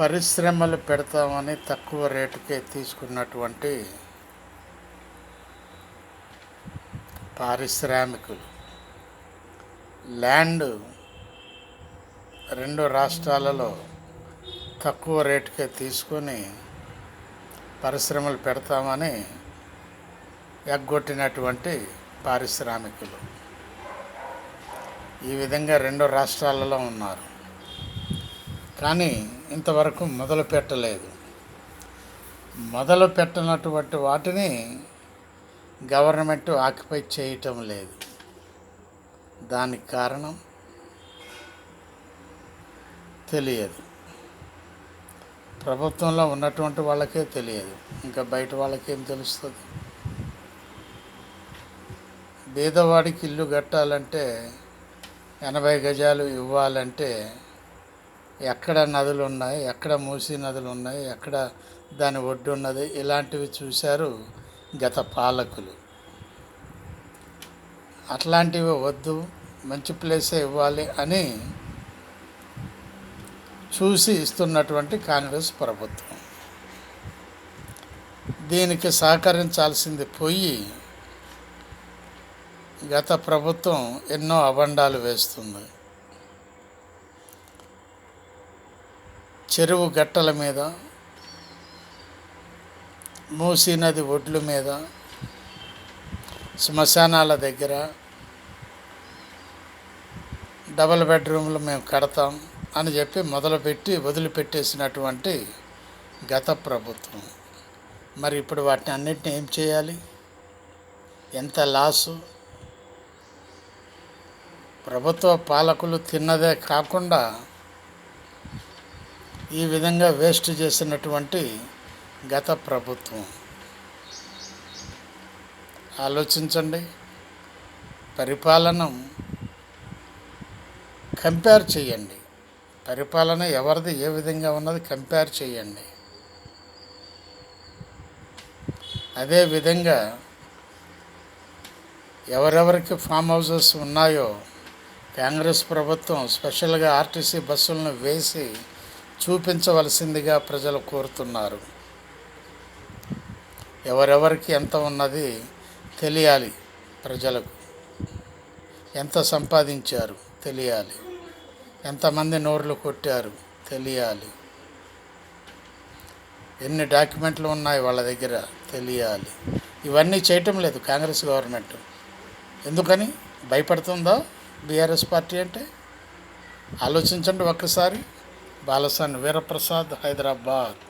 పరిశ్రమలు పెడతామని తక్కువ రేటుకే తీసుకున్నటువంటి పారిశ్రామికులు ల్యాండ్ 2 రాష్ట్రాలలో తక్కువ రేటుకే తీసుకొని పరిశ్రమలు పెడతామని ఎగ్గొట్టినటువంటి పారిశ్రామికులు ఈ విధంగా 2 రాష్ట్రాలలో ఉన్నారు. కానీ ఇంతవరకు మొదలు పెట్టినటువంటి వాటిని గవర్నమెంట్ ఆక్యుపై చేయటం లేదు. దానికి కారణం తెలియదు. ప్రభుత్వంలో ఉన్నటువంటి వాళ్ళకే తెలియదు, ఇంకా బయట వాళ్ళకేం తెలుస్తుంది? బీదవాడికి ఇల్లు కట్టాలంటే 80 గజాలు ఇవ్వాలంటే ఎక్కడ నదులు ఉన్నాయి, ఎక్కడ మూసీ నదులు ఉన్నాయి, ఎక్కడ దాని ఒడ్డు ఉన్నది, ఇలాంటివి చూశారు గత పాలకులు. అట్లాంటివి వద్దు, మంచి ప్లేసే ఇవ్వాలి అని చూసి ఇస్తున్నటువంటి కాంగ్రెస్ ప్రభుత్వం దీనికి సహకరించాల్సింది పోయి గత ప్రభుత్వం ఎన్నో అబండాలు వేస్తుంది. చెరువు గట్టల మీద, మూసీ నది ఒడ్ల మీద, శ్మశానాల దగ్గర డబుల్ బెడ్రూమ్లు మేము కడతాం అని చెప్పి మొదలుపెట్టి వదిలిపెట్టేసినటువంటి గత ప్రభుత్వం. మరి ఇప్పుడు వాటిని అన్నిటిని ఏం చేయాలి? ఎంత లాసు! ప్రభుత్వ పాలకులు తిన్నదే కాకుండా ఈ విధంగా వేస్ట్ చేసినటువంటి గత ప్రభుత్వం. ఆలోచించండి. పరిపాలన కంపేర్ చేయండి. పరిపాలన ఎవరిది ఏ విధంగా ఉన్నది కంపేర్ చేయండి. అదేవిధంగా ఎవరెవరికి ఫామ్ హౌసెస్ ఉన్నాయో కాంగ్రెస్ ప్రభుత్వం స్పెషల్గా ఆర్టీసీ బస్సులను వేసి చూపించవలసిందిగా ప్రజలు కోరుతున్నారు. ఎవరెవరికి ఎంత ఉన్నది తెలియాలి. ప్రజలకు ఎంత సంపాదించారు తెలియాలి, ఎంతమంది నోర్లు కొట్టారు తెలియాలి, ఎన్ని డాక్యుమెంట్లు ఉన్నాయి వాళ్ళ దగ్గర తెలియాలి. ఇవన్నీ చేయటం లేదు కాంగ్రెస్ గవర్నమెంట్. ఎందుకని భయపడుతుందా బీఆర్ఎస్ పార్టీ అంటే? ఆలోచించండి ఒక్కసారి. బాలసాని వీరప్రసాద్, హైదరాబాద్.